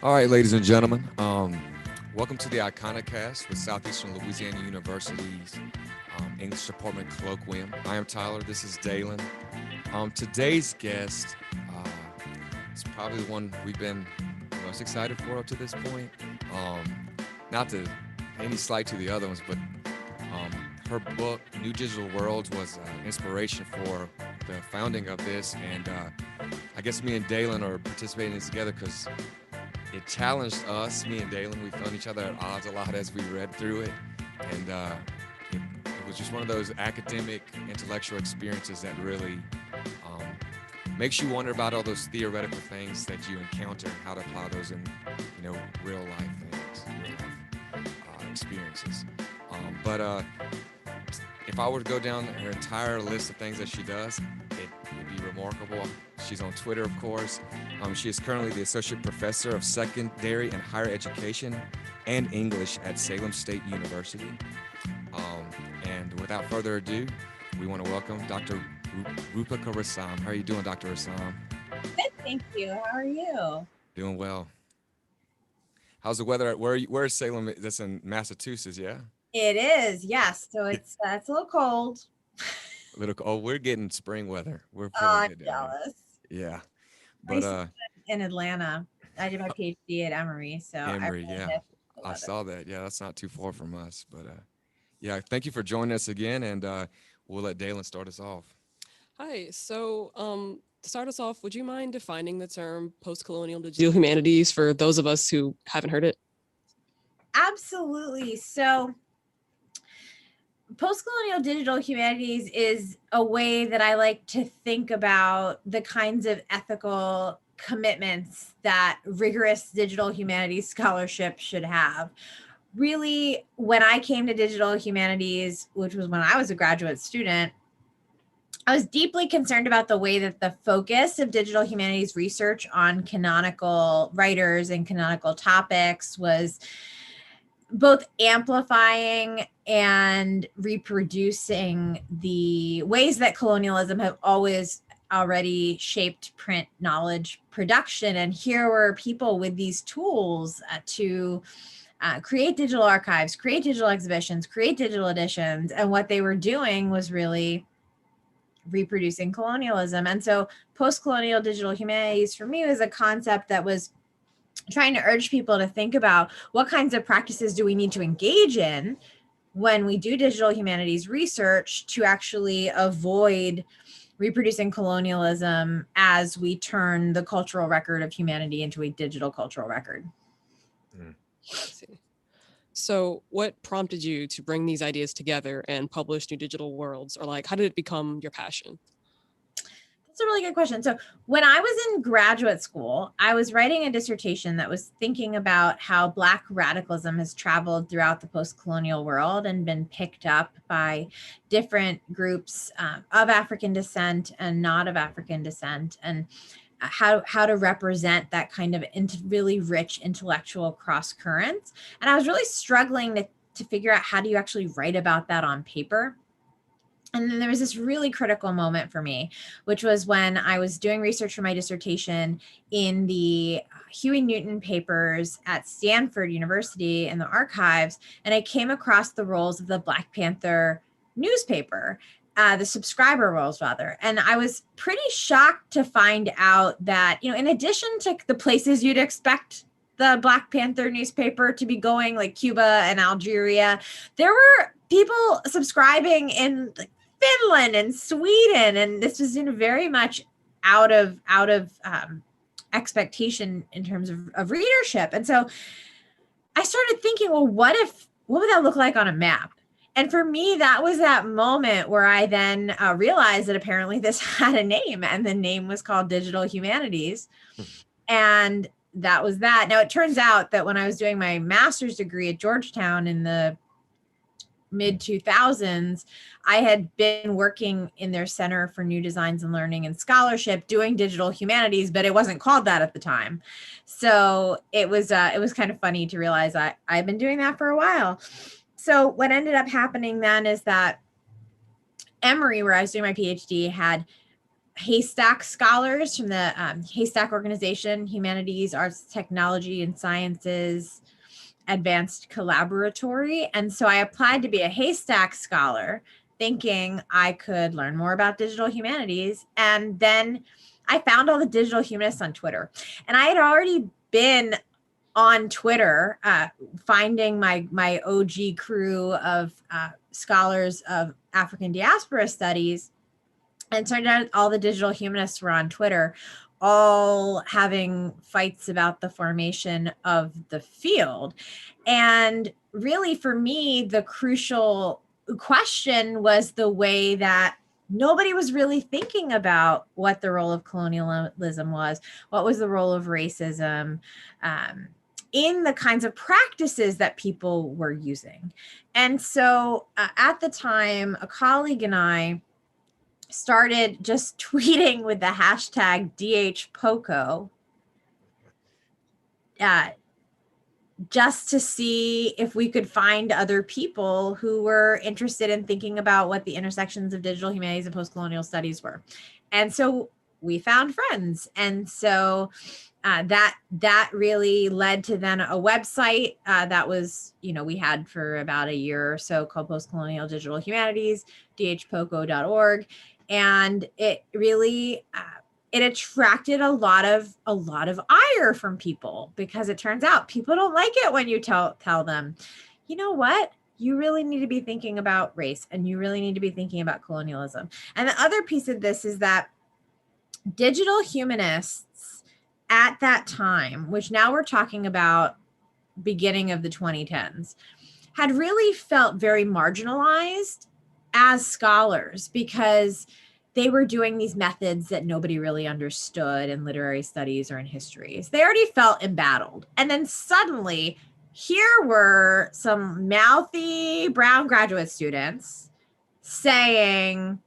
All right, ladies and gentlemen, welcome to the Iconocast with Southeastern Louisiana University's English Department Colloquium. I am Tyler. This is Dalyn. Today's guest is probably the one we've been most excited for up to this point. Not to any slight to the other ones, but her book, New Digital Worlds, was inspiration for the founding of this. And I guess me and Dalyn are participating in this together because it challenged us, me and Dalyn. We found each other at odds a lot as we read through it. And it was just one of those academic, intellectual experiences that really makes you wonder about all those theoretical things that you encounter and how to apply those in, real life things, real life experiences. But if I were to go down her entire list of things that she does, it would be remarkable. She's on Twitter, of course. She is currently the Associate Professor of Secondary and Higher Education and English at Salem State University. And without further ado, we want to welcome Dr. Roopika Risam. How are you doing, Dr. Risam? Good, thank you. How are you? Doing well. How's the weather? Where is Salem? That's in Massachusetts, yeah? It is, yes. So it's a little cold. We're getting spring weather. We're feeling good. Jealous. Yeah. But in Atlanta. I did my PhD at Emory, so Emory, I saw that. Yeah, that's not too far from us. But yeah, thank you for joining us again, and we'll let Dalyn start us off. Hi. So to start us off, would you mind defining the term postcolonial digital humanities for those of us who haven't heard it? Absolutely. So postcolonial digital humanities is a way that I like to think about the kinds of ethical commitments that rigorous digital humanities scholarship should have. Really, when I came to digital humanities, which was when I was a graduate student, I was deeply concerned about the way that the focus of digital humanities research on canonical writers and canonical topics was both amplifying and reproducing the ways that colonialism have already shaped print knowledge production. And here were people with these tools to create digital archives, create digital exhibitions, create digital editions. And what they were doing was really reproducing colonialism. And so post-colonial digital humanities for me was a concept that was trying to urge people to think about what kinds of practices do we need to engage in when we do digital humanities research to actually avoid reproducing colonialism as we turn the cultural record of humanity into a digital cultural record. I see. So what prompted you to bring these ideas together and publish New Digital Worlds? Or how did it become your passion? That's a really good question. So when I was in graduate school, I was writing a dissertation that was thinking about how Black radicalism has traveled throughout the post-colonial world and been picked up by different groups of African descent and not of African descent, and how to represent that kind of really rich intellectual cross currents. And I was really struggling to figure out how do you actually write about that on paper. And then there was this really critical moment for me, which was when I was doing research for my dissertation in the Huey Newton papers at Stanford University in the archives. And I came across the rolls of the Black Panther newspaper, the subscriber rolls rather. And I was pretty shocked to find out that, in addition to the places you'd expect the Black Panther newspaper to be going, like Cuba and Algeria, there were people subscribing in Finland and Sweden, and this was very much out of expectation in terms of readership. And so I started thinking, well, what would that look like on a map? And for me, that was that moment where I then realized that apparently this had a name, and the name was called Digital Humanities. And that was that. Now, it turns out that when I was doing my master's degree at Georgetown in the mid-2000s, I had been working in their Center for New Designs and Learning and Scholarship doing digital humanities, but it wasn't called that at the time. So it was kind of funny to realize I've been doing that for a while. So what ended up happening then is that Emory, where I was doing my PhD, had Haystack scholars from the Haystack organization, Humanities, Arts, Technology, and Sciences Advanced Collaboratory. And so I applied to be a Haystack scholar, thinking I could learn more about digital humanities. And then I found all the digital humanists on Twitter. And I had already been on Twitter, finding my OG crew of scholars of African diaspora studies. And it turned out all the digital humanists were on Twitter, all having fights about the formation of the field. And really, for me, the crucial question was the way that nobody was really thinking about what the role of colonialism was, what was the role of racism, in the kinds of practices that people were using. And so at the time, a colleague and I started just tweeting with the hashtag DHPOCO, just to see if we could find other people who were interested in thinking about what the intersections of digital humanities and postcolonial studies were. And so we found friends. And so that really led to then a website that was, we had for about a year or so, called Postcolonial Digital Humanities, dhpoco.org. And it really it attracted a lot of ire from people, because it turns out people don't like it when you tell them, you know what, you really need to be thinking about race, and you really need to be thinking about colonialism. And the other piece of this is that digital humanists at that time, which now we're talking about beginning of the 2010s, had really felt very marginalized as scholars, because they were doing these methods that nobody really understood in literary studies or in histories. They already felt embattled. And then suddenly, here were some mouthy brown graduate students saying,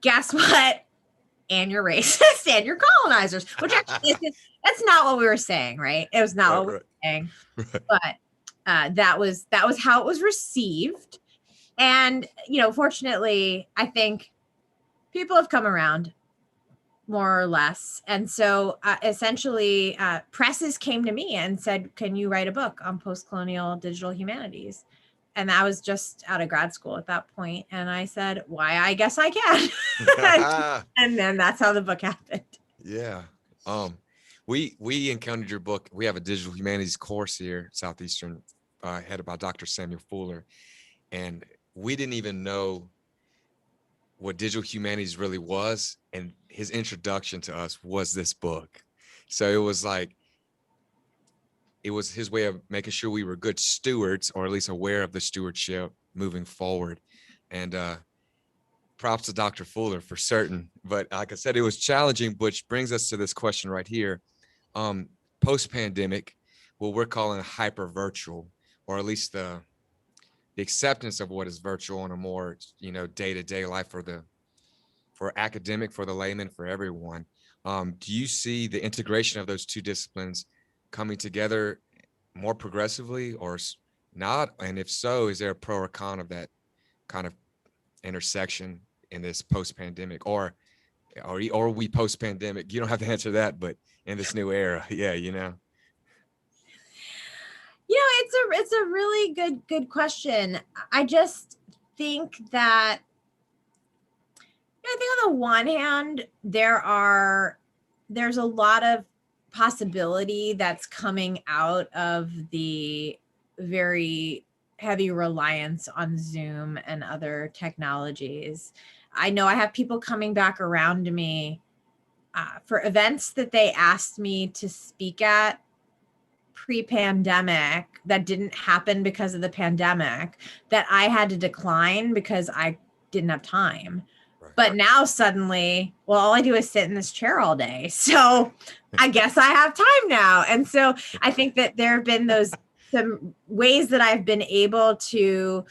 guess what? And you're racist and you're colonizers, which actually that's not what we were saying, right? It was not what we were saying. But that was how it was received. And, fortunately, I think people have come around, more or less. And so essentially, Praxis came to me and said, can you write a book on postcolonial digital humanities? And I was just out of grad school at that point. And I said, why, I guess I can. And then that's how the book happened. Yeah. We encountered your book. We have a digital humanities course here, Southeastern, headed by Dr. Samuel Fuller. And we didn't even know what digital humanities really was. And his introduction to us was this book. So it was his way of making sure we were good stewards, or at least aware of the stewardship moving forward. And props to Dr. Fuller for certain. But like I said, it was challenging, which brings us to this question right here. Post-pandemic, what we're calling hyper virtual, or at least the acceptance of what is virtual in a more, day-to-day life for academic, for the layman, for everyone. Do you see the integration of those two disciplines coming together more progressively or not? And if so, is there a pro or con of that kind of intersection in this post-pandemic, or we post-pandemic? You don't have to answer that, but in this new era, yeah, It's a really good question. I just think that, I think on the one hand, there's a lot of possibility that's coming out of the very heavy reliance on Zoom and other technologies. I know I have people coming back around to me for events that they asked me to speak at pre-pandemic that didn't happen because of the pandemic, that I had to decline because I didn't have time. Right. But now suddenly, well, all I do is sit in this chair all day. So I guess I have time now. And so I think that there have been some ways that I've been able to,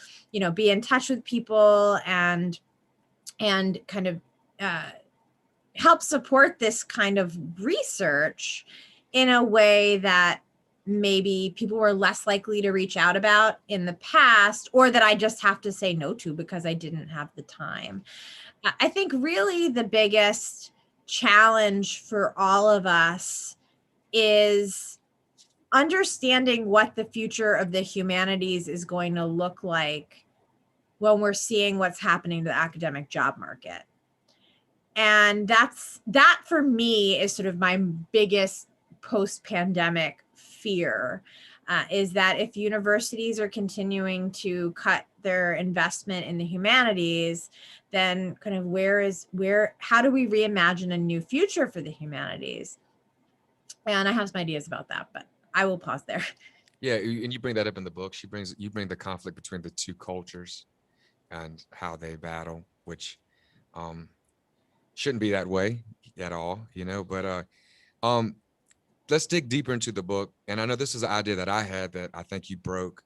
be in touch with people and kind of help support this kind of research in a way that maybe people were less likely to reach out about in the past, or that I just have to say no to because I didn't have the time. I think really the biggest challenge for all of us is understanding what the future of the humanities is going to look like when we're seeing what's happening to the academic job market. And that for me is sort of my biggest post-pandemic fear, is that if universities are continuing to cut their investment in the humanities, then kind of how do we reimagine a new future for the humanities? And I have some ideas about that, but I will pause there. Yeah, and you bring that up in the book. You bring the conflict between the two cultures and how they battle, which shouldn't be that way at all, but let's dig deeper into the book. And I know this is an idea that I had that I think you broke,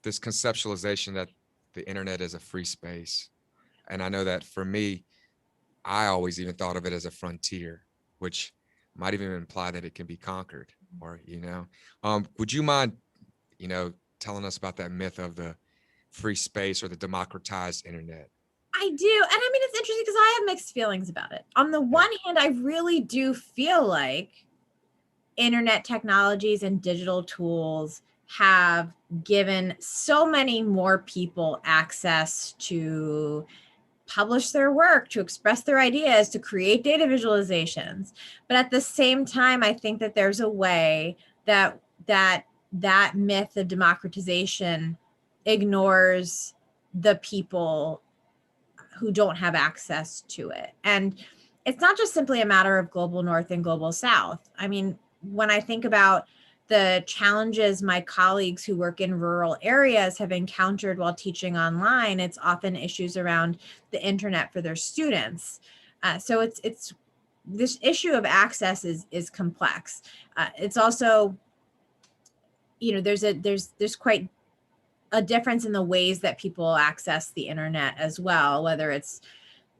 this conceptualization that the internet is a free space. And I know that for me, I always even thought of it as a frontier, which might even imply that it can be conquered, or, would you mind, telling us about that myth of the free space or the democratized internet? I do. And I mean, it's interesting because I have mixed feelings about it. On the one hand, I really do feel like internet technologies and digital tools have given so many more people access to publish their work, to express their ideas, to create data visualizations. But at the same time, I think that there's a way that myth of democratization ignores the people who don't have access to it. And it's not just simply a matter of global North and global South. I mean, when I think about the challenges my colleagues who work in rural areas have encountered while teaching online, it's often issues around the internet for their students. So it's this issue of access is complex. It's also, there's quite a difference in the ways that people access the internet as well, whether it's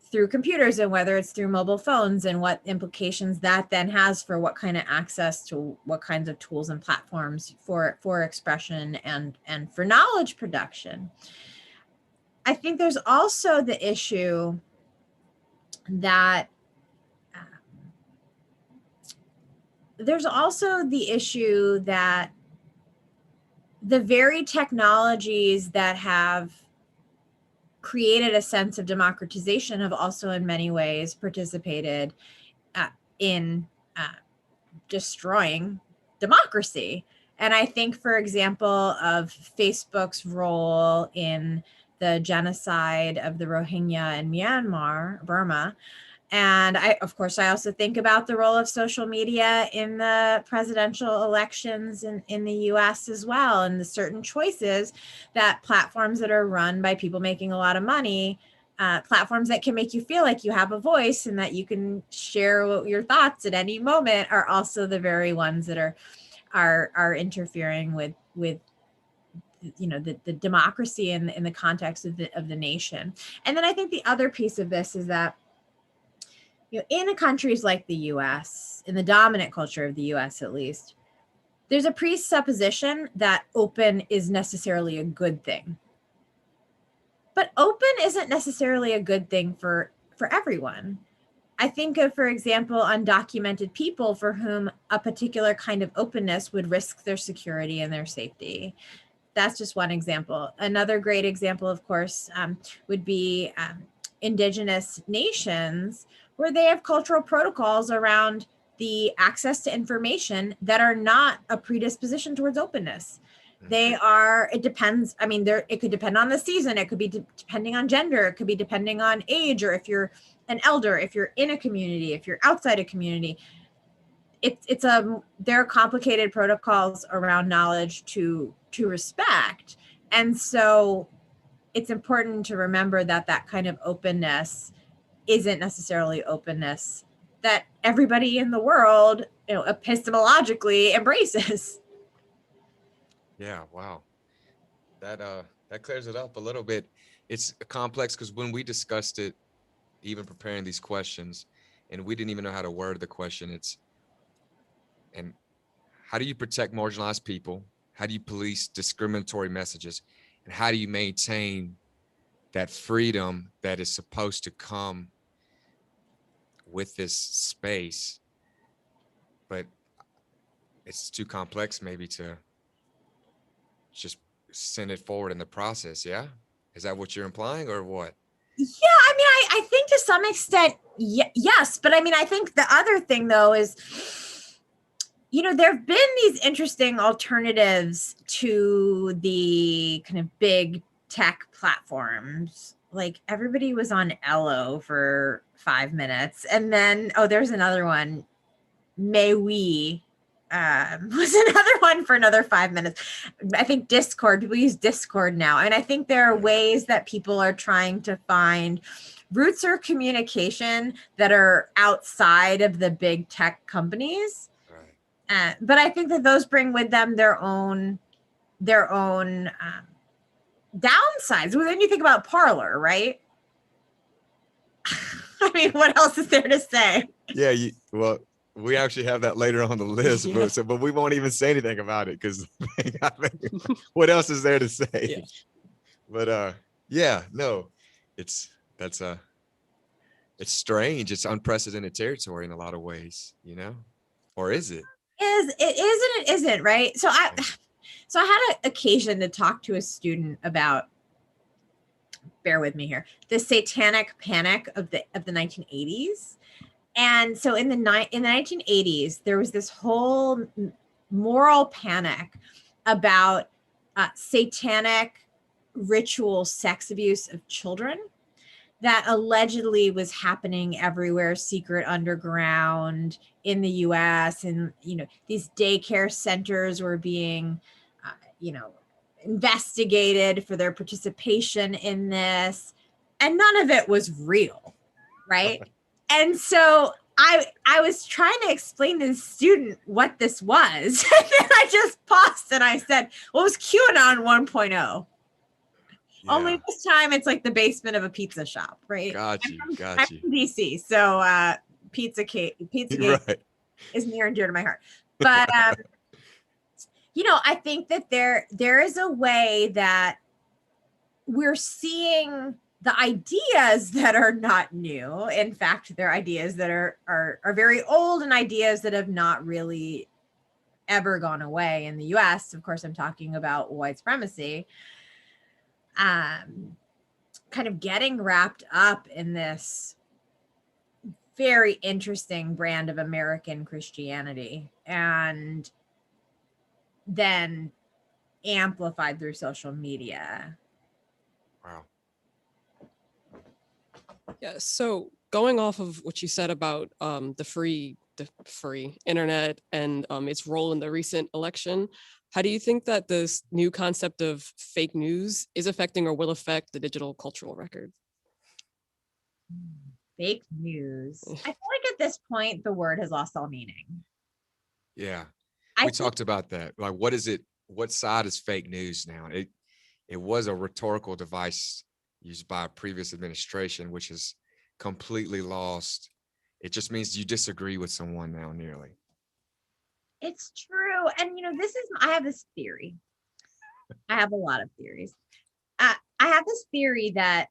through computers and whether it's through mobile phones, and what implications that then has for what kind of access to what kinds of tools and platforms for expression and for knowledge production. I think there's also the issue that the very technologies that have created a sense of democratization have also in many ways participated in destroying democracy. And I think, for example, of Facebook's role in the genocide of the Rohingya in Myanmar, Burma. And I also think about the role of social media in the presidential elections in the US as well, and the certain choices that platforms that are run by people making a lot of money, platforms that can make you feel like you have a voice and that you can share your thoughts at any moment, are also the very ones that are interfering with the democracy in the context of the nation. And then I think the other piece of this is that, in countries like the US, in the dominant culture of the US at least, there's a presupposition that open is necessarily a good thing. But open isn't necessarily a good thing for everyone. I think of, for example, undocumented people for whom a particular kind of openness would risk their security and their safety. That's just one example. Another great example, of course, would be indigenous nations, where they have cultural protocols around the access to information that are not a predisposition towards openness. It depends. I mean, it could depend on the season. It could be depending on gender. It could be depending on age, or if you're an elder, if you're in a community, if you're outside a community. There are complicated protocols around knowledge to respect. And so it's important to remember that kind of openness isn't necessarily openness that everybody in the world, epistemologically embraces. Yeah, wow. That clears it up a little bit. It's complex because when we discussed it, even preparing these questions, and we didn't even know how to word the question, and how do you protect marginalized people? How do you police discriminatory messages? And how do you maintain that freedom that is supposed to come with this space, but it's too complex maybe to just send it forward in the process. Yeah. Is that what you're implying or what? Yeah, I mean, I think to some extent, yes. But I mean, I think the other thing though is, there have been these interesting alternatives to the kind of big tech platforms. Like everybody was on Ello for 5 minutes. And then, there's another one, May We was another one for another 5 minutes. I think Discord, people use Discord now. And I think there are ways that people are trying to find routes or communication that are outside of the big tech companies. Right. But I think that those bring with them their own downsides. Well, then you think about Parler, right? I mean, what else is there to say? Yeah, well, we actually have that later on the list, yeah. but we won't even say anything about it because what else is there to say? Yeah. But no, it's strange. It's unprecedented territory in a lot of ways, or is it? It is and it isn't, right? So I had an occasion to talk to a student about, bear with me here, the satanic panic of the 1980s. And so in the 1980s, there was this whole moral panic about satanic ritual sex abuse of children that allegedly was happening everywhere, secret underground in the US. And, these daycare centers were being, investigated for their participation in this. And none of it was real, right? And so I was trying to explain to the student what this was. And then I just paused and I said, well, it was QAnon 1.0. Yeah. Only this time it's like the basement of a pizza shop, right? Got you. I'm from DC, so Pizzagate right. is near and dear to my heart. But I think that there is a way that we're seeing the ideas that are not new. In fact, they're ideas that are very old and ideas that have not really ever gone away in the US. Of course, I'm talking about white supremacy. Kind of getting wrapped up in this very interesting brand of American Christianity and then amplified through social media. Wow. Yeah, so going off of what you said about the free internet and its role in the recent election, how do you think that this new concept of fake news is affecting or will affect the digital cultural record? Fake news. I feel like at this point, the word has lost all meaning. Yeah. We talked about that. Like, what is it? What side is fake news now? It was a rhetorical device used by a previous administration, which is completely lost. It just means you disagree with someone now, nearly. It's true. And, I have this theory. I have a lot of theories. I have this theory that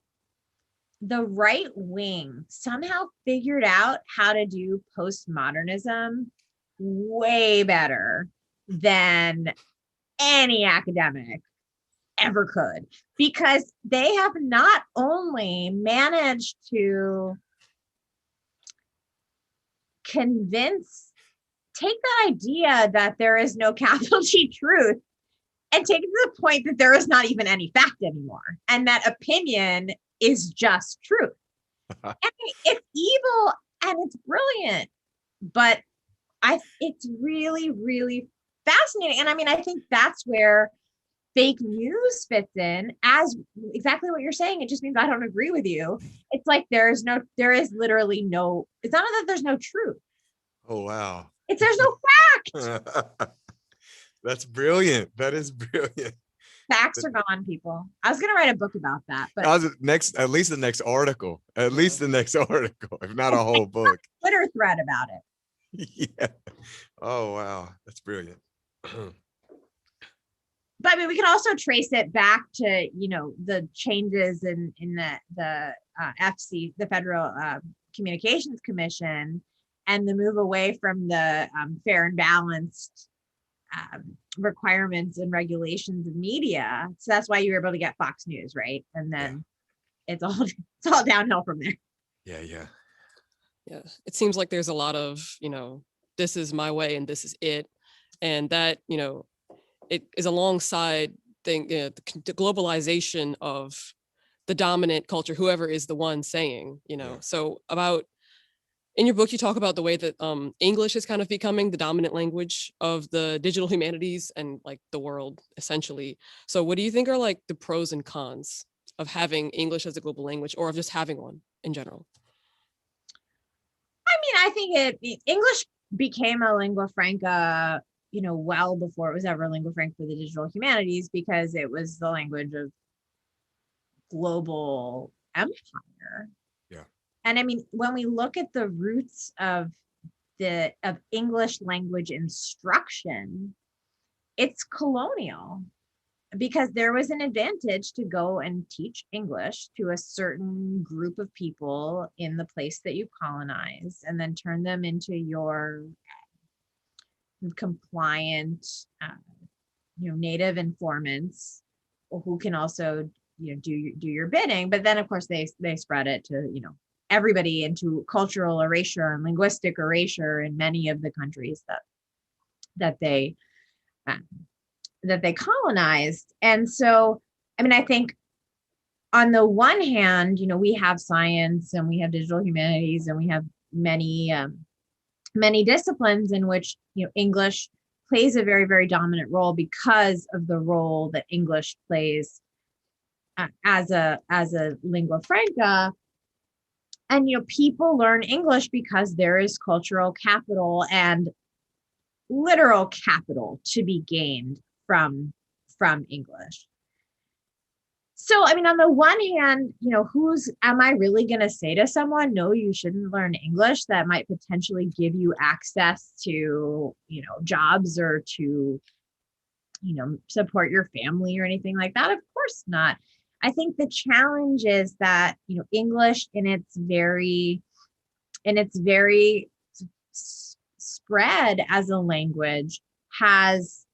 the right wing somehow figured out how to do postmodernism way better than any academic ever could, because they have not only managed to take that idea that there is no capital T truth and take it to the point that there is not even any fact anymore, and that opinion is just truth. And it's evil and it's brilliant, but it's really, really fascinating. And I think that's where fake news fits in, as exactly what you're saying. It just means I don't agree with you. It's like there is literally no, it's not that there's no truth. Oh, wow. There's no fact. That's brilliant. That is brilliant. Facts are gone, people. I was going to write a book about that, but at least the next article, if not a whole book. Twitter thread about it. Yeah. Oh, wow. That's brilliant. But we can also trace it back to, the changes in the FC, the federal Communications Commission and the move away from the fair and balanced requirements and regulations of media. So that's why you were able to get Fox News, right? And then it's all downhill from there. Yeah. It seems like there's a lot of, this is my way and this is it. And that, it is alongside the globalization of the dominant culture, whoever is the one saying, so in your book, you talk about the way that English is kind of becoming the dominant language of the digital humanities and like the world, essentially. So what do you think are like the pros and cons of having English as a global language, or of just having one in general? I think English became a lingua franca, well before it was ever lingua franca for the digital humanities, because it was the language of global empire. Yeah. And when we look at the roots of English language instruction, it's colonial, because there was an advantage to go and teach English to a certain group of people in the place that you colonize, and then turn them into your compliant, native informants who can also, do your bidding. But then, of course, they spread it to, everybody, into cultural erasure and linguistic erasure in many of the countries that they colonized. And so, I think on the one hand, we have science and we have digital humanities and we have many disciplines in which, English plays a very, very dominant role because of the role that English plays as a lingua franca. And, people learn English because there is cultural capital and literal capital to be gained from English. So, on the one hand, am I really going to say to someone, no, you shouldn't learn English, that might potentially give you access to, jobs or to, support your family or anything like that? Of course not. I think the challenge is that, English in its very spread as a language has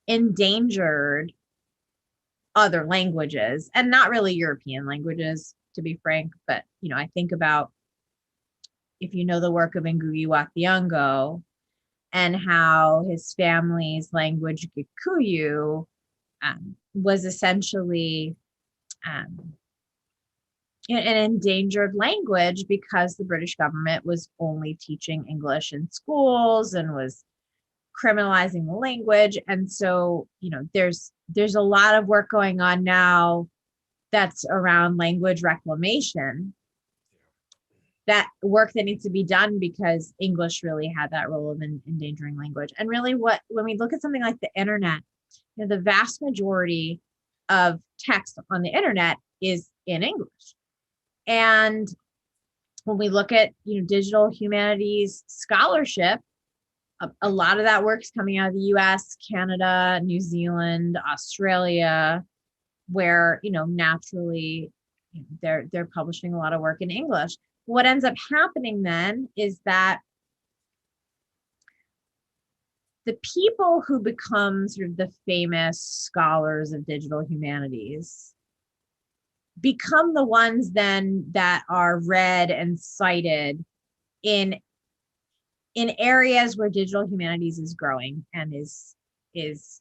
endangered other languages, and not really European languages, to be frank. But, I think about, if you know the work of Ngugi wa Thiong'o and how his family's language, Gikuyu, was essentially an endangered language because the British government was only teaching English in schools and was criminalizing the language. And so, there's a lot of work going on now that's around language reclamation, that work that needs to be done, because English really had that role of endangering language. And really, when we look at something like the internet, the vast majority of text on the internet is in English. And when we look at, digital humanities scholarship, a lot of that work's coming out of the US, Canada, New Zealand, Australia, where, naturally, they're publishing a lot of work in English. What ends up happening then is that the people who become sort of the famous scholars of digital humanities become the ones then that are read and cited in areas where digital humanities is growing and is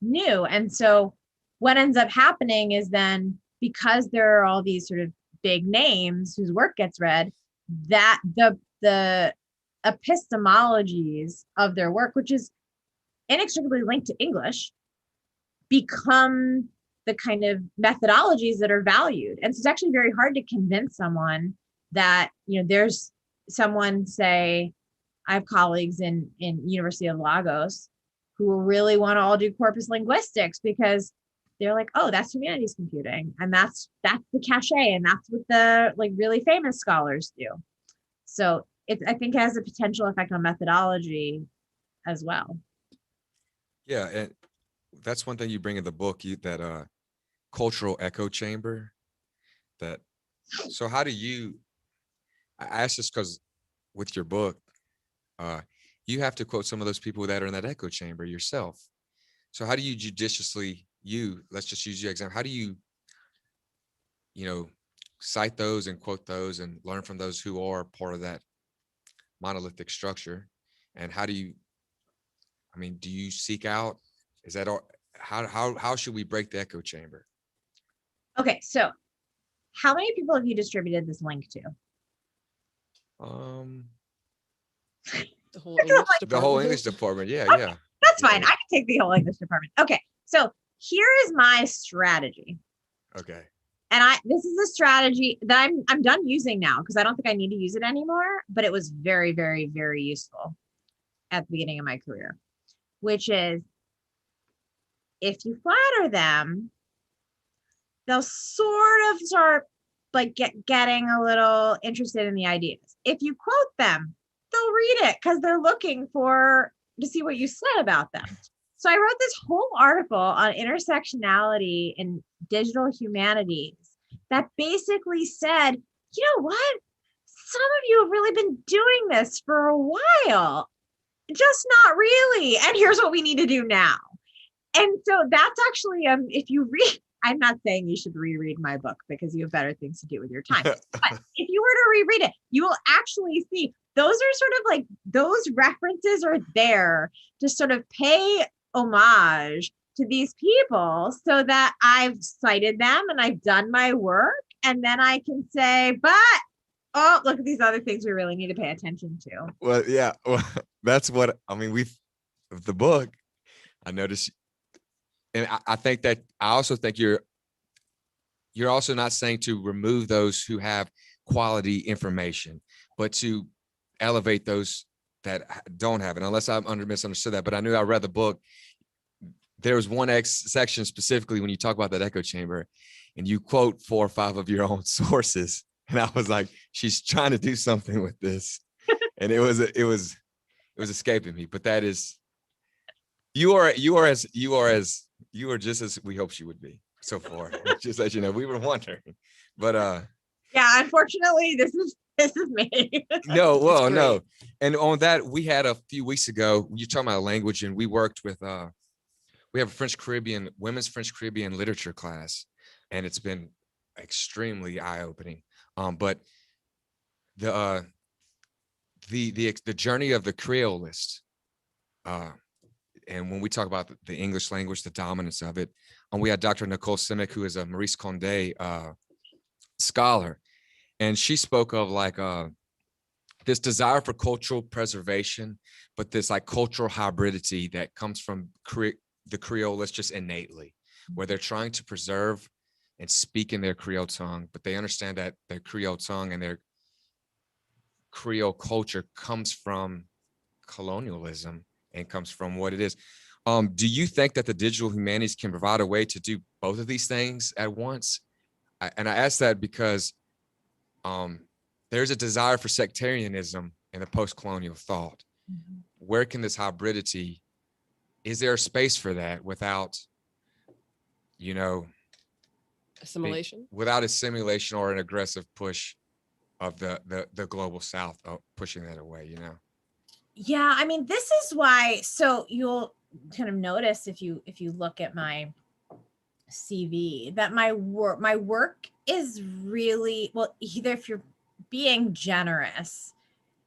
new. And so what ends up happening is then, because there are all these sort of big names whose work gets read, that the epistemologies of their work, which is inextricably linked to English, become the kind of methodologies that are valued. And so it's actually very hard to convince someone that, there's someone, say, I have colleagues in University of Lagos who really want to all do corpus linguistics, because they're like, oh, that's humanities computing, and that's the cachet, and that's what the really famous scholars do. So I think it has a potential effect on methodology as well. Yeah, and that's one thing you bring in the book, that cultural echo chamber. So how do you, I asked this because with your book, you have to quote some of those people that are in that echo chamber yourself. So how do you judiciously, let's just use your example, how do you, cite those and quote those and learn from those who are part of that monolithic structure? And how do you, do you seek out, is that, how should we break the echo chamber? Okay, so how many people have you distributed this link to? The whole English department. The whole English department. Yeah, okay, yeah. That's fine. I can take the whole English department. Okay, so here is my strategy. Okay. And this is a strategy that I'm done using now because I don't think I need to use it anymore, but it was very, very, very useful at the beginning of my career, which is if you flatter them, they'll sort of start like getting a little interested in the ideas. If you quote them, they'll read it because they're looking to see what you said about them. So I wrote this whole article on intersectionality in digital humanities that basically said, you know what? Some of you have really been doing this for a while, just not really. And here's what we need to do now. And so that's actually, if you read, I'm not saying you should reread my book because you have better things to do with your time. But if you were to reread it, you will actually see those are sort of like, those references are there to sort of pay homage to these people so that I've cited them and I've done my work. And then I can say, but, oh, look at these other things we really need to pay attention to. Well, yeah, well, that's what, the book, I noticed, and I think that, I also think you're also not saying to remove those who have quality information, but to elevate those that don't have it, unless I'm misunderstood that. But I knew I read the book. There was one section specifically when you talk about that echo chamber and you quote 4 or 5 of your own sources. And I was like, she's trying to do something with this. And it was escaping me, but that is, you are just as we hoped you would be so far. Just as you know, we were wondering, but yeah, unfortunately this is me. No, well, no. And on that, we had a few weeks ago, you're talking about language, and we worked with we have a women's French Caribbean literature class, and it's been extremely eye-opening. But the journey of the Creolist, and when we talk about the English language, the dominance of it, we had Dr. Nicole Simic, who is a Maurice Condé scholar, and she spoke of like this desire for cultural preservation, but this like cultural hybridity that comes from the Creolists just innately, where they're trying to preserve and speak in their Creole tongue, but they understand that their Creole tongue and their Creole culture comes from colonialism and comes from what it is. Do you think that the digital humanities can provide a way to do both of these things at once? And I ask that because there's a desire for sectarianism in the post-colonial thought. Mm-hmm. Where can this hybridity, is there a space for that without, assimilation? Without assimilation or an aggressive push of the global South pushing that away, Yeah, this is why, so you'll kind of notice if you look at my CV that my work is really, well, either if you're being generous,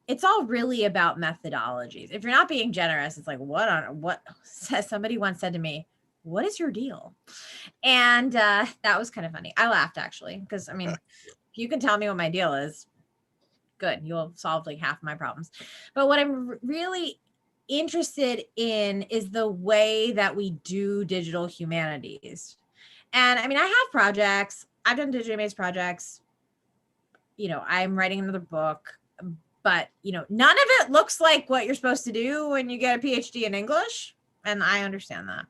it's all really about methodologies. If you're not being generous, it's like, what somebody once said to me, what is your deal? And that was kind of funny. I laughed actually, because if you can tell me what my deal is, good, you'll have solved like half of my problems. But what I'm really interested in is the way that we do digital humanities. And I have projects. I've done digital humanities projects. I'm writing another book, but none of it looks like what you're supposed to do when you get a PhD in English. And I understand that.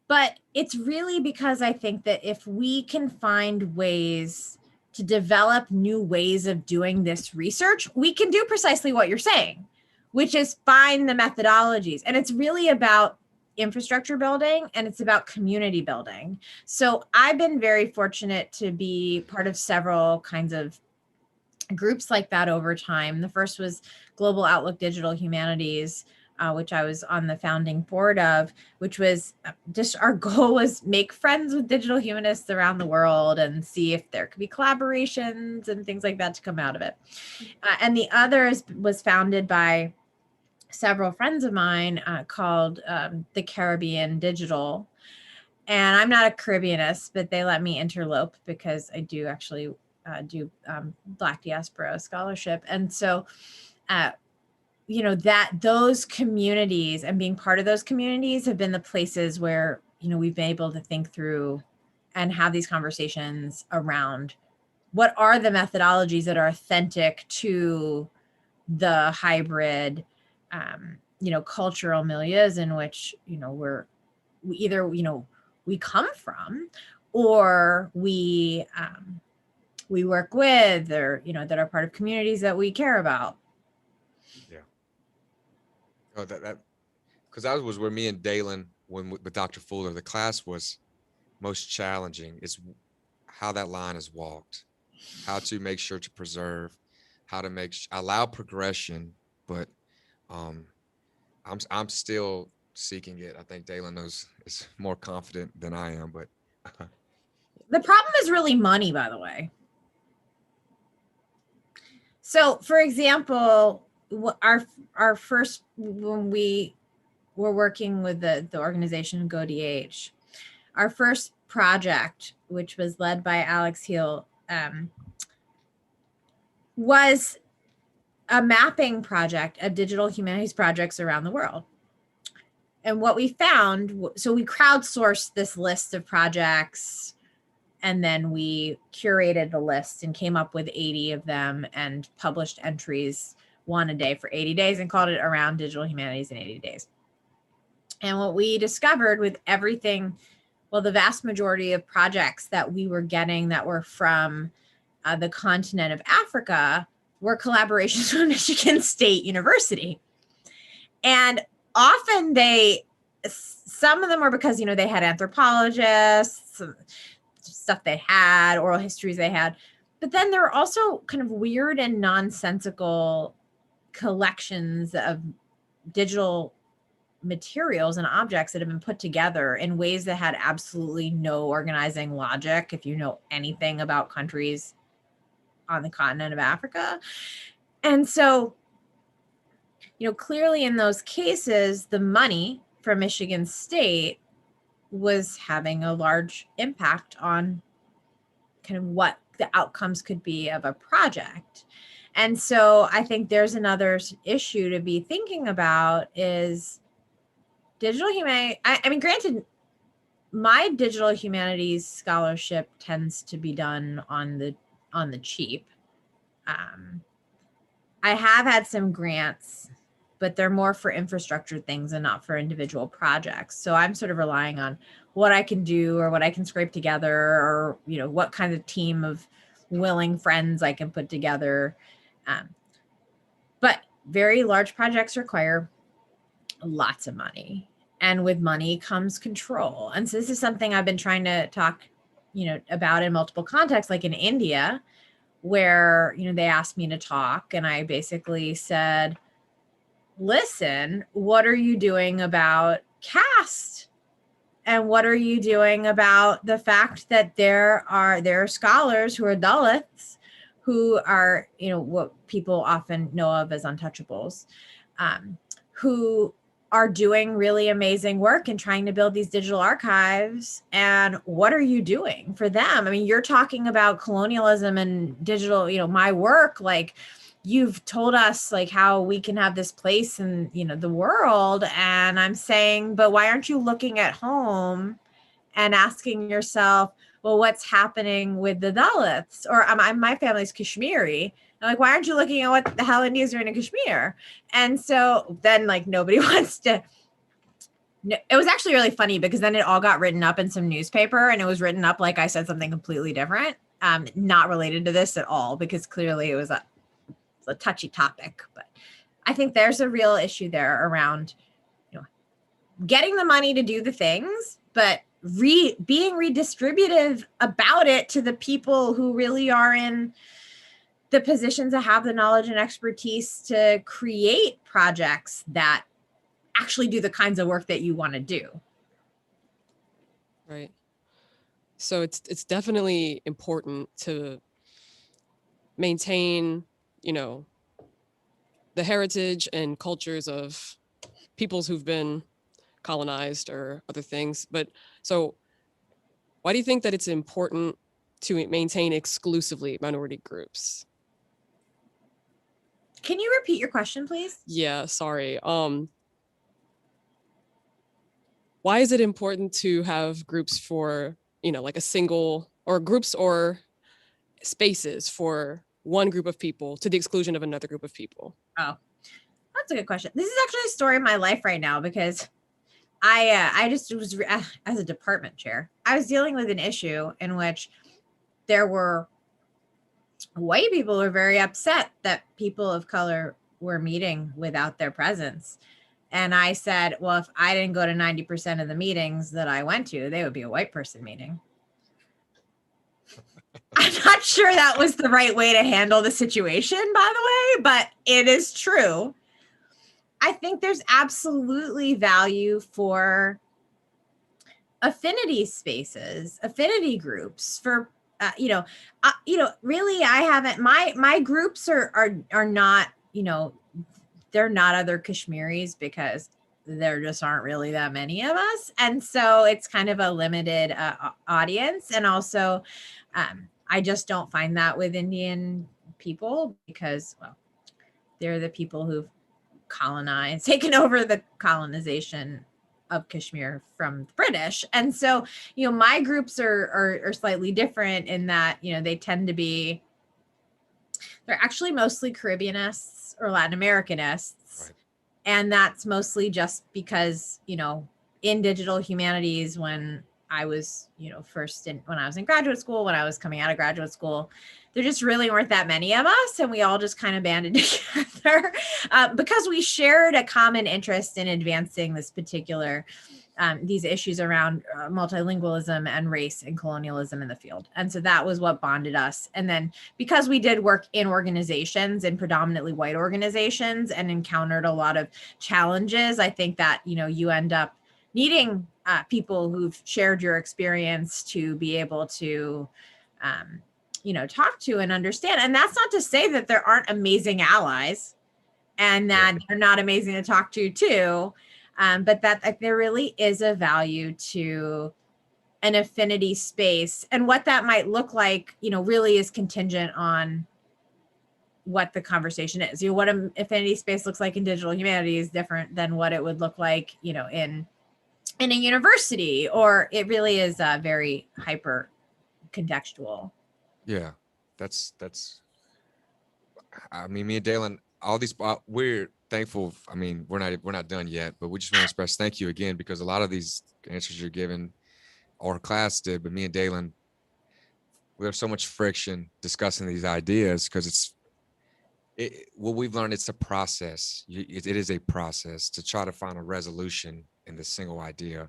But it's really because I think that if we can find ways to develop new ways of doing this research, we can do precisely what you're saying, which is find the methodologies. And it's really about infrastructure building and it's about community building. So I've been very fortunate to be part of several kinds of groups like that over time. The first was Global Outlook Digital Humanities, which I was on the founding board of, which was just our goal was make friends with digital humanists around the world and see if there could be collaborations and things like that to come out of it. And the other was founded by several friends of mine called the Caribbean Digital. And I'm not a Caribbeanist, but they let me interlope because I do actually do Black Diaspora Scholarship. And so, that those communities and being part of those communities have been the places where, we've been able to think through and have these conversations around what are the methodologies that are authentic to the hybrid, cultural milieus in which, we come from, or we work with, or, that are part of communities that we care about. Yeah. Oh, that because that was where me and Dalyn, with Dr. Fuller, the class was most challenging. Is how that line is walked, how to make sure to preserve, how to allow progression, but I'm still seeking it. I think Dalyn is more confident than I am, but the problem is really money, by the way. So, for example, our first, when we were working with the organization GoDH, our first project, which was led by Alex Heel, was a mapping project of digital humanities projects around the world. And what we found, so we crowdsourced this list of projects, and then we curated the list and came up with 80 of them and published entries, one a day for 80 days, and called it Around Digital Humanities in 80 Days. And what we discovered with everything, well, the vast majority of projects that we were getting that were from the continent of Africa were collaborations with Michigan State University. And often some of them were because, they had anthropologists, stuff they had, oral histories they had. But then there were also kind of weird and nonsensical collections of digital materials and objects that have been put together in ways that had absolutely no organizing logic, if you know anything about countries on the continent of Africa. And so, clearly in those cases, the money from Michigan State was having a large impact on kind of what the outcomes could be of a project. And so I think there's another issue to be thinking about is digital humanity. I mean, granted, my digital humanities scholarship tends to be done on the cheap. I have had some grants, but they're more for infrastructure things and not for individual projects. So I'm sort of relying on what I can do or what I can scrape together, or, what kind of team of willing friends I can put together. But very large projects require lots of money, and with money comes control. And so this is something I've been trying to talk, about in multiple contexts, like in India, where, they asked me to talk, and I basically said, listen, what are you doing about caste? And what are you doing about the fact that there are scholars who are Dalits, who are, what people often know of as untouchables, who are doing really amazing work and trying to build these digital archives. And what are you doing for them? I mean, you're talking about colonialism and digital, my work, like, you've told us like how we can have this place in, the world. And I'm saying, but why aren't you looking at home and asking yourself, well, what's happening with the Dalits? Or my family's Kashmiri. I'm like, why aren't you looking at what the hell Indians are in Kashmir? And so then like nobody wants to. It was actually really funny because then it all got written up in some newspaper, and it was written up like I said something completely different, not related to this at all, because clearly it was a touchy topic. But I think there's a real issue there around, getting the money to do the things, but being redistributive about it to the people who really are in the positions that have the knowledge and expertise to create projects that actually do the kinds of work that you want to do. Right. So it's definitely important to maintain, you know, the heritage and cultures of peoples who've been colonized or other things. But so why do you think that it's important to maintain exclusively minority groups? Can you repeat your question, please? Yeah, sorry. Why is it important to have groups for, you know, like a single, or groups or spaces for one group of people to the exclusion of another group of people? Oh, that's a good question. This is actually a story of my life right now, because I just was as a department chair, I was dealing with an issue in which there were white people who were very upset that people of color were meeting without their presence. And I said, well, if I didn't go to 90% of the meetings that I went to, they would be a white person meeting. I'm not sure that was the right way to handle the situation, by the way, but it is true. I think there's absolutely value for affinity spaces, affinity groups for, really, I haven't, my groups are not, they're not other Kashmiris, because there just aren't really that many of us. And so it's kind of a limited audience. And also, I just don't find that with Indian people, because, well, they're the people who've taken over the colonization of Kashmir from the British. And so, my groups are slightly different in that, they tend to be, they're actually mostly Caribbeanists or Latin Americanists. Right. And that's mostly just because, in digital humanities, when I was, when I was in graduate school, when I was coming out of graduate school, there just really weren't that many of us. And we all just kind of banded together because we shared a common interest in advancing this particular, these issues around multilingualism and race and colonialism in the field. And so that was what bonded us. And then because we did work in organizations, and predominantly white organizations, and encountered a lot of challenges, I think that, you end up needing people who've shared your experience to be able to, talk to and understand. And that's not to say that there aren't amazing allies and that they're not amazing to talk to too. But that there really is a value to an affinity space, and what that might look like, really is contingent on what the conversation is. What an affinity space looks like in digital humanities is different than what it would look like, in a university, or it really is very hyper contextual. Yeah, that's. I mean, me and Dalyn, all these, we're thankful. I mean, we're not done yet, but we just want to express thank you again, because a lot of these answers you're giving, our class did, but me and Dalyn, we have so much friction discussing these ideas, because what we've learned, it's a process. It is a process to try to find a resolution in this single idea.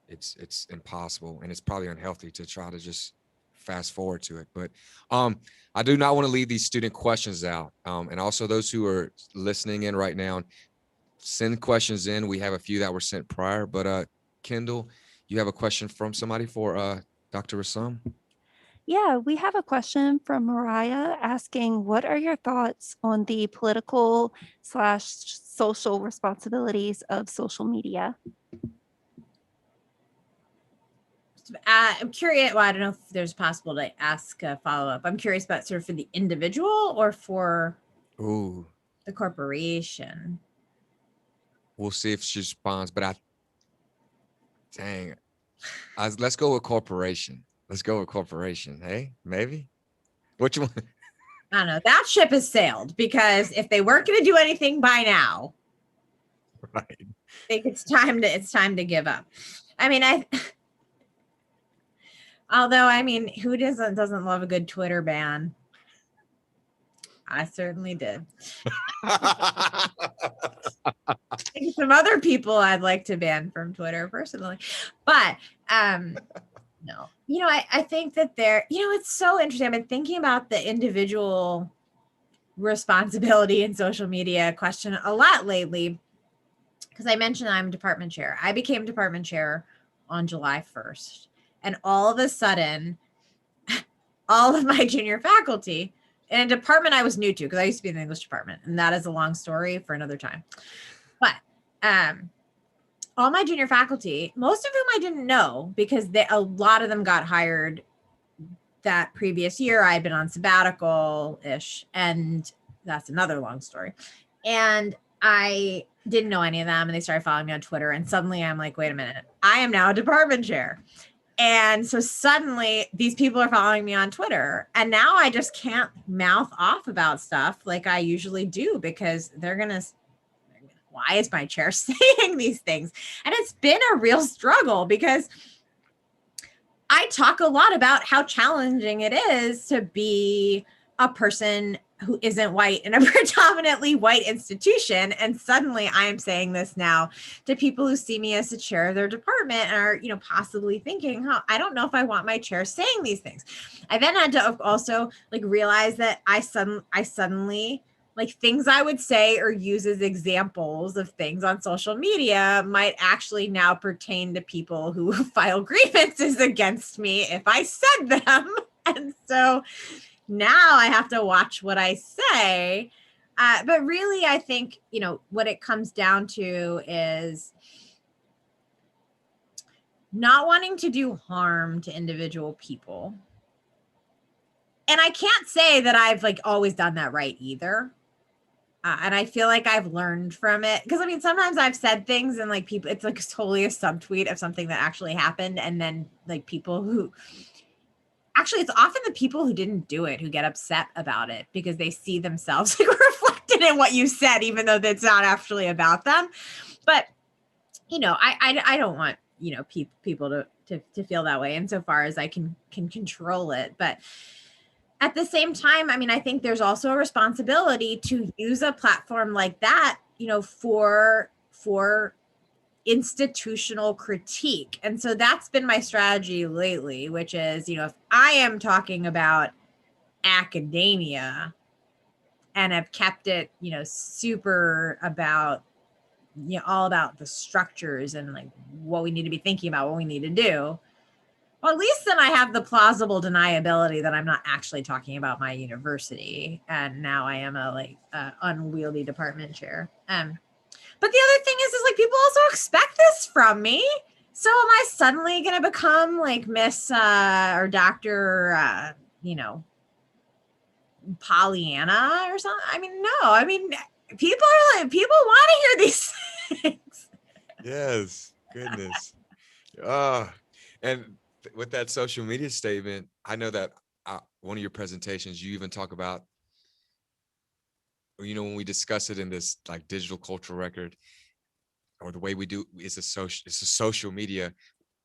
It's impossible, and it's probably unhealthy to try to just fast forward to it. But I do not want to leave these student questions out. And also those who are listening in right now, send questions in. We have a few that were sent prior, but Kendall, you have a question from somebody for Dr. Risam? Yeah, we have a question from Mariah asking, what are your thoughts on the political / social responsibilities of social media? I'm curious. Well, I don't know if there's possible to ask a follow-up. I'm curious about sort of for the individual or for the corporation. We'll see if she responds, but let's go with corporation. Let's go with corporation. Hey, maybe? Which one? I don't know. That ship has sailed, because if they weren't going to do anything by now, right, I think it's time to give up. I mean, although, I mean, who doesn't love a good Twitter ban? I certainly did. Some other people I'd like to ban from Twitter personally, but no. I think that it's so interesting. I've been thinking about the individual responsibility in social media question a lot lately, because I mentioned I'm department chair. I became department chair on July 1st. And all of a sudden, all of my junior faculty in a department I was new to, because I used to be in the English department, and that is a long story for another time. But all my junior faculty, most of whom I didn't know, because a lot of them got hired that previous year. I'd been on sabbatical-ish, and that's another long story. And I didn't know any of them, and they started following me on Twitter, and suddenly I'm like, wait a minute, I am now a department chair. And so suddenly these people are following me on Twitter, and now I just can't mouth off about stuff like I usually do, because they're going to, why is my chair saying these things? And it's been a real struggle, because I talk a lot about how challenging it is to be a person who isn't white in a predominantly white institution. And suddenly I am saying this now to people who see me as the chair of their department and are, possibly thinking, I don't know if I want my chair saying these things. I then had to also realize that I suddenly things I would say or use as examples of things on social media might actually now pertain to people who file grievances against me if I said them. And so now I have to watch what I say. But really, I think, what it comes down to is not wanting to do harm to individual people. And I can't say that I've always done that right either. And I feel like I've learned from it, because sometimes I've said things and people, it's totally a subtweet of something that actually happened. And then people who actually, it's often the people who didn't do it who get upset about it, because they see themselves reflected in what you said, even though that's not actually about them. But, I don't want, people to feel that way insofar as I can control it. But at the same time, I think there's also a responsibility to use a platform like that, for institutional critique. And so that's been my strategy lately, which is, if I am talking about academia and have kept it, super about, all about the structures and what we need to be thinking about, what we need to do, well, at least then I have the plausible deniability that I'm not actually talking about my university. And now I am a unwieldy department chair. But the other thing is people also expect this from me. So am I suddenly going to become Miss or Dr. Pollyanna or something? No. People want to hear these things. Yes, goodness. And with that social media statement, I know that one of your presentations, you even talk about, when we discuss it in this digital cultural record, or the way we do, it's a social media,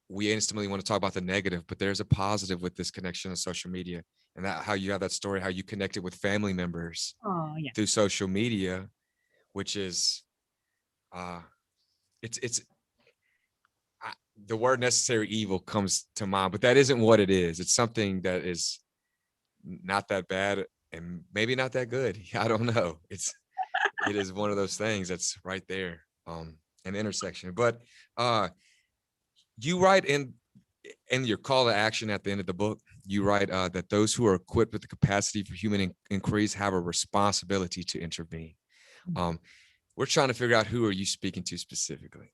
we instantly want to talk about the negative, but there's a positive with this connection of social media, and that how you have that story, how you connected with family members through social media, which is it's the word necessary evil comes to mind, but that isn't what it is. It's something that is not that bad and maybe not that good. I don't know. It is one of those things that's right there, an intersection. But you write in your call to action at the end of the book, you write that those who are equipped with the capacity for human inquiries have a responsibility to intervene. We're trying to figure out, who are you speaking to specifically?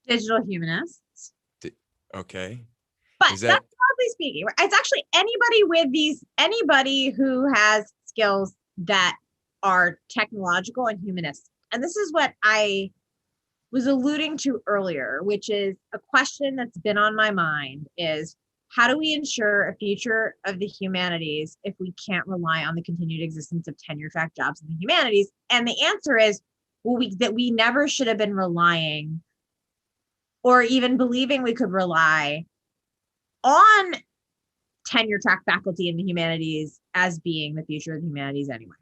Digital humanists. Okay. But that's broadly speaking. It's actually anybody who has skills that are technological and humanistic. And this is what I was alluding to earlier, which is a question that's been on my mind, is how do we ensure a future of the humanities if we can't rely on the continued existence of tenure-track jobs in the humanities? And the answer is, that we never should have been relying or even believing we could rely on tenure-track faculty in the humanities as being the future of the humanities anyway.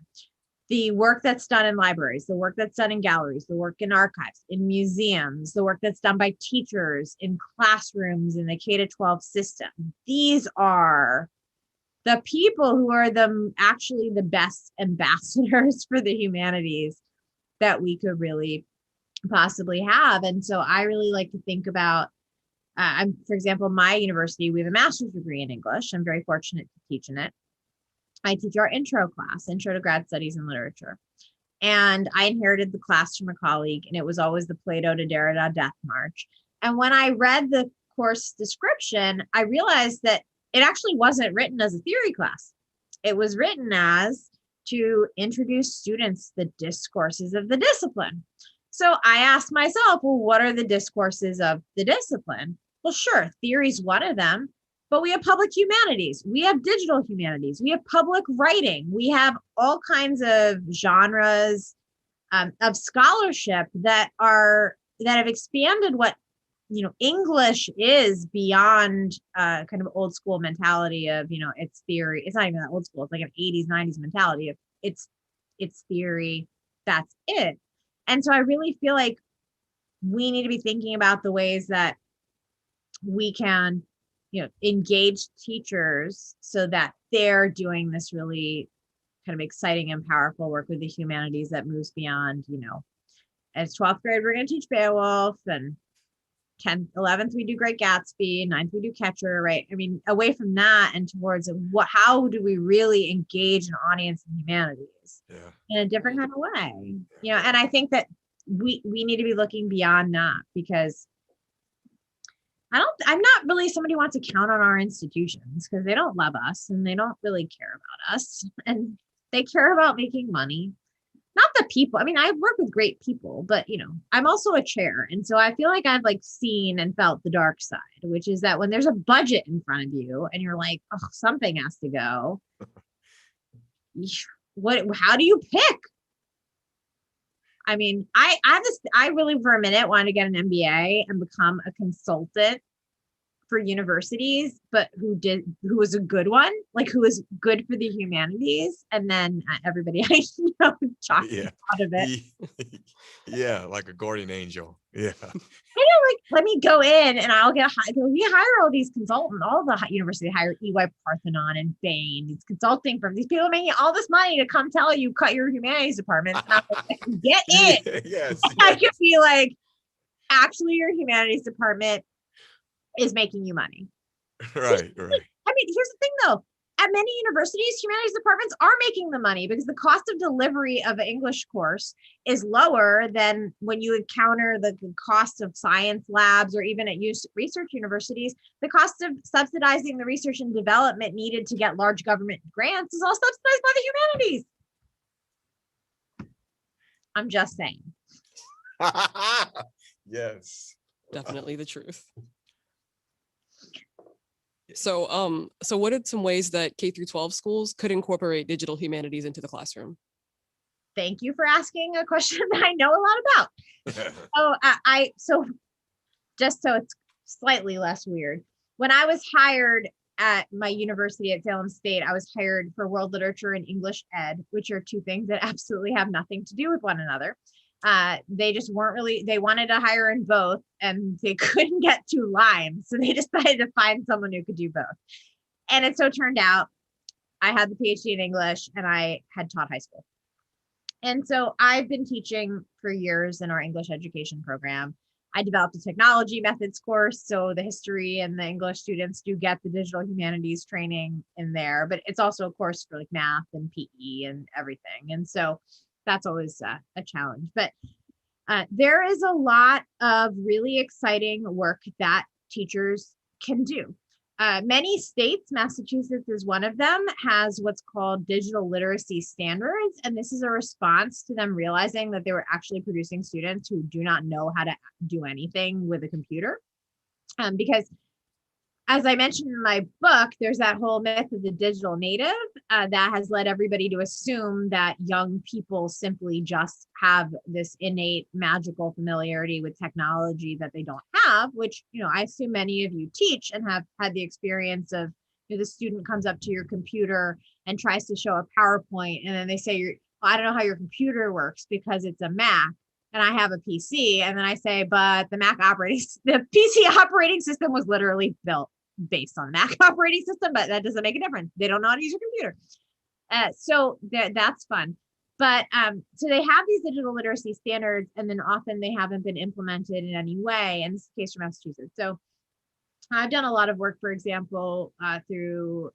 The work that's done in libraries, the work that's done in galleries, the work in archives, in museums, the work that's done by teachers in classrooms in the K-12 system, these are the people who are actually the best ambassadors for the humanities that we could really possibly have. And so I really like to think about, for example, my university, we have a master's degree in English. I'm very fortunate to teach in it. I teach our intro class, Intro to Grad Studies in Literature. And I inherited the class from a colleague, and it was always the Plato to Derrida Death March. And when I read the course description, I realized that it actually wasn't written as a theory class. It was written as to introduce students to the discourses of the discipline. So I asked myself, well, what are the discourses of the discipline? Well, sure, theory is one of them, but we have public humanities, we have digital humanities, we have public writing, we have all kinds of genres of scholarship that have expanded what English is beyond kind of old school mentality of it's theory. It's not even that old school. It's like an 80s, 90s mentality of it's theory. That's it. And so I really feel like we need to be thinking about the ways that we can, engage teachers so that they're doing this really kind of exciting and powerful work with the humanities that moves beyond, as 12th grade, we're going to teach Beowulf, and 10th, 11th, we do Great Gatsby, 9th, we do Catcher, right? I mean, away from that and towards how do we really engage an audience in humanities in a different kind of way? And I think that we need to be looking beyond that, because I'm not really somebody who wants to count on our institutions, because they don't love us and they don't really care about us, and they care about making money. Not the people. I mean, I work with great people, but I'm also a chair. And so I feel like I've seen and felt the dark side, which is that when there's a budget in front of you and you're like, oh, something has to go. How do you pick? I mean, I really for a minute wanted to get an MBA and become a consultant for universities, but who was a good one, who was good for the humanities, and then everybody I know chalked out of it. Yeah, like a guardian angel. Yeah. Let me go in and I'll get hired. We hire all these consultants, all the university hire EY Parthenon and Bain, these consulting firms, these people making all this money to come tell you cut your humanities department. Get in. Yes. I could be like, actually, your humanities department is making you money. Right. I mean, here's the thing though. At many universities, humanities departments are making the money because the cost of delivery of an English course is lower than when you encounter the cost of science labs, or even at research universities, the cost of subsidizing the research and development needed to get large government grants is all subsidized by the humanities. I'm just saying. Yes. Definitely the truth. So what are some ways that K through 12 schools could incorporate digital humanities into the classroom? Thank you for asking a question that I know a lot about. So just so it's slightly less weird, when I was hired at my university at Salem State, I was hired for world literature and English ed, which are two things that absolutely have nothing to do with one another. They just weren't really, they wanted to hire in both and they couldn't get 2 lines. So they decided to find someone who could do both. And it so turned out I had the PhD in English and I had taught high school. And so I've been teaching for years in our English education program. I developed a technology methods course. So the history and the English students do get the digital humanities training in there, but it's also a course for math and PE and everything. And so that's always a challenge, but there is a lot of really exciting work that teachers can do. Many states, Massachusetts is one of them, has what's called digital literacy standards. And this is a response to them realizing that they were actually producing students who do not know how to do anything with a computer. Because as I mentioned in my book, there's that whole myth of the digital native that has led everybody to assume that young people simply just have this innate magical familiarity with technology that they don't have, which, I assume many of you teach and have had the experience of, the student comes up to your computer and tries to show a PowerPoint, and then they say, I don't know how your computer works because it's a Mac. And I have a PC, and then I say, but the PC operating system was literally built based on Mac operating system, but that doesn't make a difference. They don't know how to use a computer. So that's fun. But so they have these digital literacy standards, and then often they haven't been implemented in any way. And this is the case for Massachusetts. So I've done a lot of work, for example, through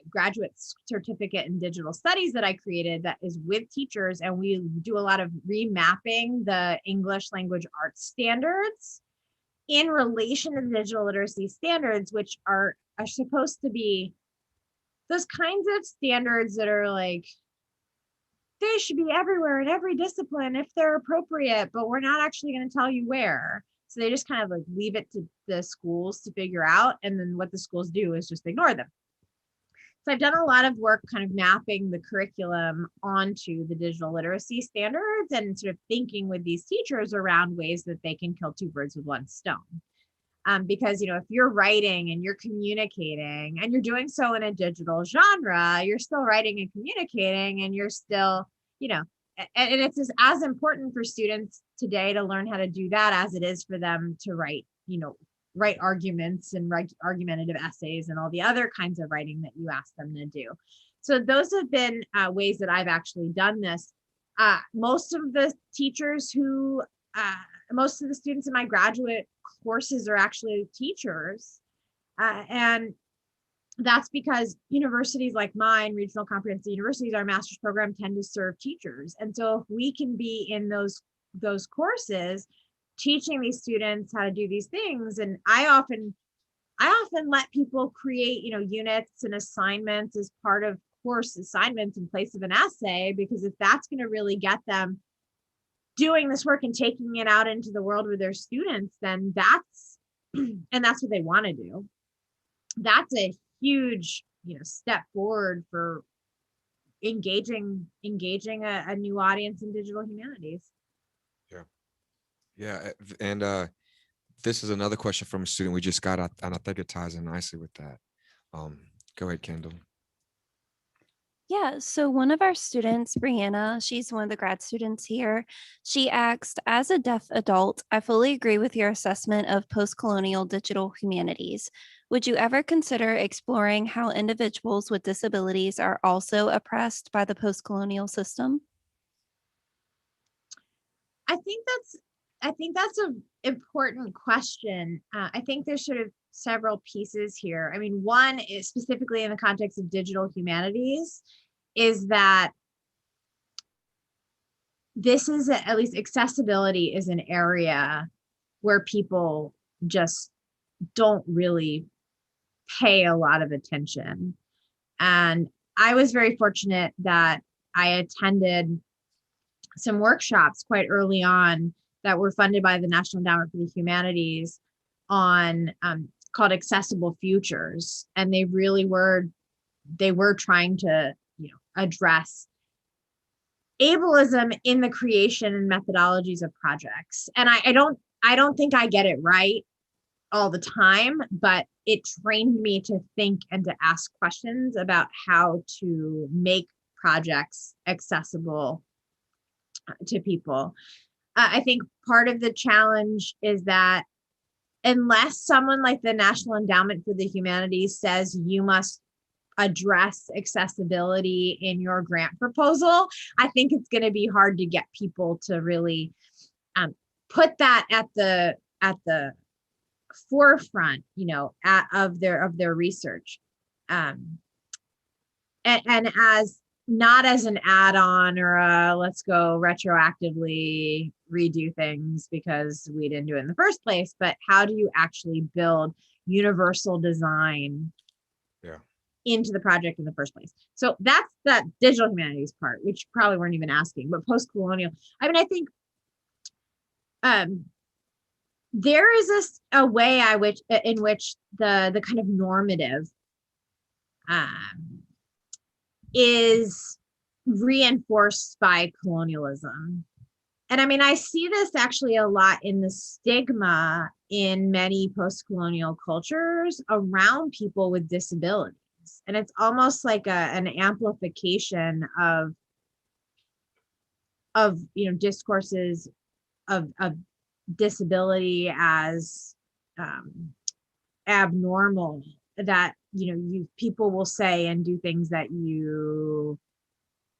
graduate certificate in digital studies that I created that is with teachers. And we do a lot of remapping the English language arts standards in relation to the digital literacy standards, which are supposed to be those kinds of standards that are like, they should be everywhere in every discipline if they're appropriate, but we're not actually going to tell you where. So they just kind of like leave it to the schools to figure out. And then what the schools do is just ignore them. So I've done a lot of work kind of mapping the curriculum onto the digital literacy standards and sort of thinking with these teachers around ways that they can kill two birds with one stone. Because, you know, if you're writing and you're communicating and you're doing so in a digital genre, you're still writing and communicating, and you're still, you know, and it's as important for students today to learn how to do that as it is for them to write, you know, write arguments and write argumentative essays and all the other kinds of writing that you ask them to do. So those have been ways that I've actually done this. Most of the teachers who, most of the students in my graduate courses are actually teachers. And that's because universities like mine, regional comprehensive universities, our master's program tend to serve teachers. And so if we can be in those courses, teaching these students how to do these things. And I often let people create, you know, units and assignments as part of course assignments in place of an essay, because if that's going to really get them doing this work and taking it out into the world with their students, then that's what they want to do. That's a huge, you know, step forward for engaging a new audience in digital humanities. Yeah. And this is another question from a student we just got, and I think it ties in nicely with that. Go ahead, Kendall. Yeah, so one of our students, Brianna, she's one of the grad students here. She asked, as a deaf adult, I fully agree with your assessment of postcolonial digital humanities. Would you ever consider exploring how individuals with disabilities are also oppressed by the postcolonial system? I think that's an important question. I think there's sort of several pieces here. I mean, one is specifically in the context of digital humanities, is that this is at least accessibility is an area where people just don't really pay a lot of attention. And I was very fortunate that I attended some workshops quite early on that were funded by the National Endowment for the Humanities on called Accessible Futures. And they were trying to, you know, address ableism in the creation and methodologies of projects. And I don't think I get it right all the time, but it trained me to think and to ask questions about how to make projects accessible to people. I think part of the challenge is that unless someone like the National Endowment for the Humanities says you must address accessibility in your grant proposal, I think it's going to be hard to get people to really put that at the forefront, you know, of their research, and as not as an add-on or a let's go retroactively redo things because we didn't do it in the first place, but how do you actually build universal design into the project in the first place? So that's that digital humanities part, which probably weren't even asking, but post-colonial. I mean, I think there is a way in which the kind of normative is reinforced by colonialism. And I mean, I see this actually a lot in the stigma in many post-colonial cultures around people with disabilities. And it's almost like an amplification of you know, discourses of disability as abnormal that people will say and do things that you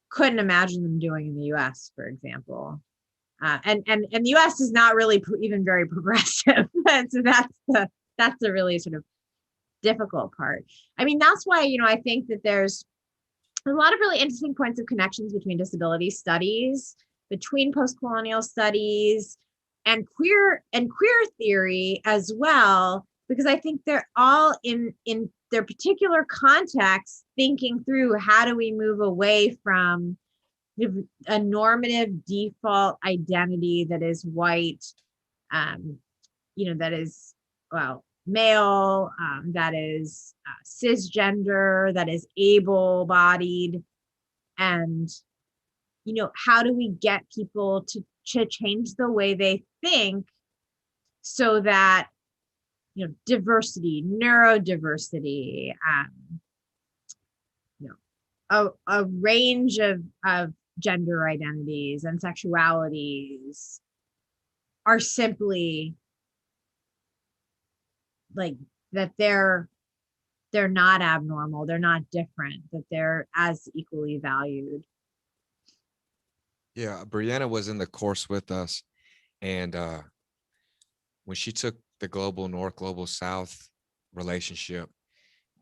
couldn't imagine them doing in the US, for example. And the US is not really even very progressive. So that's the really sort of difficult part. I mean, that's why, I think that there's a lot of really interesting points of connections between disability studies, between postcolonial studies, and queer theory as well, because I think they're all in their particular context thinking through how do we move away from a normative default identity that is white, that is, male, that is cisgender, that is able-bodied, and how do we get people to change the way they think so that diversity, neurodiversity, a range of gender identities and sexualities are simply like that they're not abnormal, they're not different, that they're as equally valued. Yeah, Brianna was in the course with us, and when she took the global north, global south relationship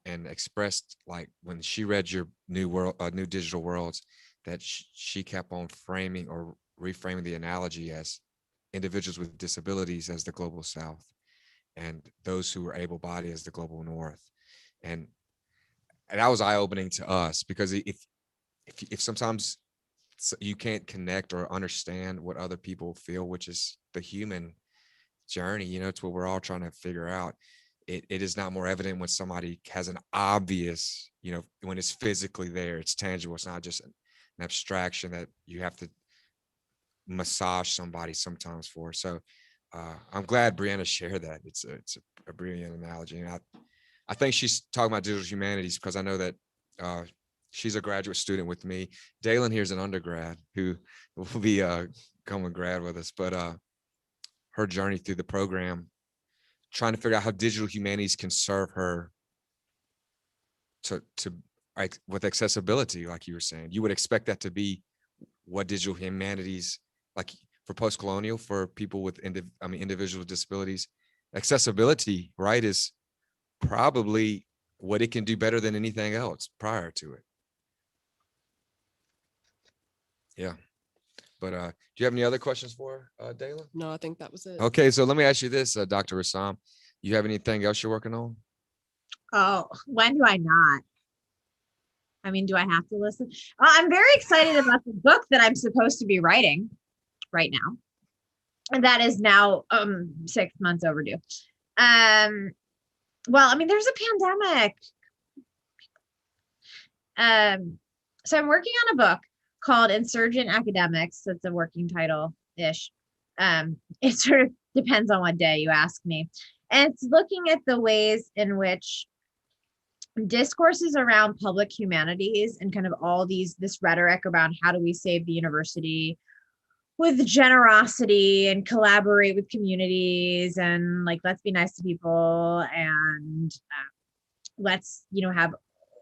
and expressed, like, when she read your new digital worlds, that she kept on framing or reframing the analogy as individuals with disabilities as the global south and those who were able-bodied as the global north. And that was eye-opening to us, because if sometimes you can't connect or understand what other people feel, which is the human journey, it's what we're all trying to figure out. It is not more evident when somebody has an obvious, when it's physically there, it's tangible. It's not just an abstraction that you have to massage somebody sometimes for. So I'm glad Brianna shared that. It's a brilliant analogy. And I think she's talking about digital humanities because I know that she's a graduate student with me. Dalyn here is an undergrad who will be coming grad with us, but her journey through the program, trying to figure out how digital humanities can serve her to with accessibility, like you were saying. You would expect that to be what digital humanities, like for postcolonial, for people with individuals with disabilities, accessibility, right, is probably what it can do better than anything else prior to it. Yeah. But do you have any other questions for Dalyn? No, I think that was it. Okay, so let me ask you this, Dr. Risam. You have anything else you're working on? Oh, when do I not? I mean, do I have to listen? I'm very excited about the book that I'm supposed to be writing right now. And that is now 6 months overdue. Well, I mean, there's a pandemic. So I'm working on a book called Insurgent Academics. That's a working title-ish. It sort of depends on what day you ask me. And it's looking at the ways in which discourses around public humanities and kind of all this rhetoric around how do we save the university with generosity and collaborate with communities and like, let's be nice to people and let's, have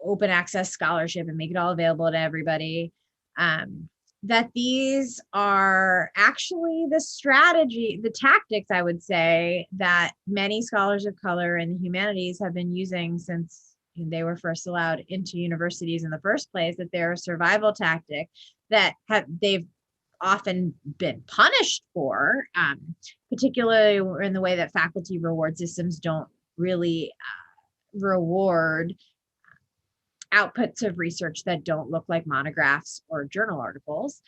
open access scholarship and make it all available to everybody. That these are actually the tactics, I would say, that many scholars of color in the humanities have been using since they were first allowed into universities in the first place, that they're a survival tactic that they've often been punished for, particularly in the way that faculty reward systems don't really reward outputs of research that don't look like monographs or journal articles.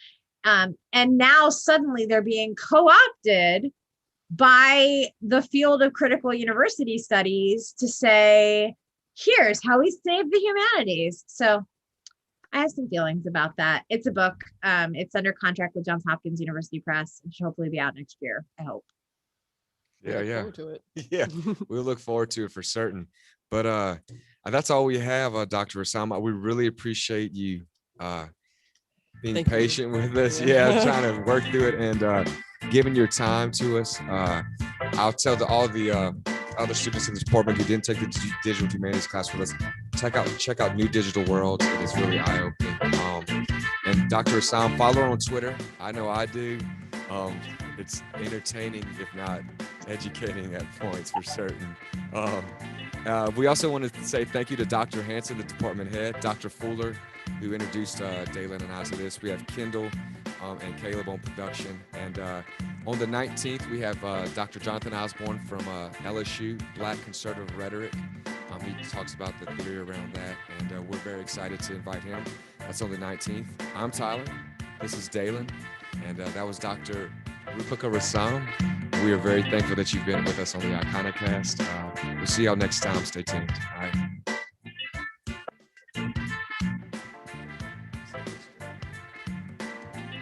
And now suddenly they're being co-opted by the field of critical university studies to say, here's how we save the humanities. So I have some feelings about that. It's a book. It's under contract with Johns Hopkins University Press. It should hopefully be out next year, I hope. Yeah, Look forward to it. Yeah, we'll look forward to it for certain. But that's all we have, Dr. Risam. We really appreciate you being Thank you. patient with us. Yeah. Yeah, trying to work through it and giving your time to us. I'll tell all the other students in the department who didn't take the digital humanities class with us, check out New Digital Worlds. It is really eye-opening. And Dr. Risam, follow her on Twitter. I know I do. It's entertaining, if not educating at points for certain. We also want to say thank you to Dr. Hanson, the department head, Dr. Fuller, who introduced Dalyn and I to this. We have Kendall and Caleb on production. And on the 19th, we have Dr. Jonathan Osborne from LSU, Black Conservative Rhetoric. He talks about the theory around that, and we're very excited to invite him. That's on the 19th. I'm Tyler. This is Dalyn, and that was Dr. Roopika Risam. We are very thankful that you've been with us on the Iconocast. We'll see y'all next time. Stay tuned. All right.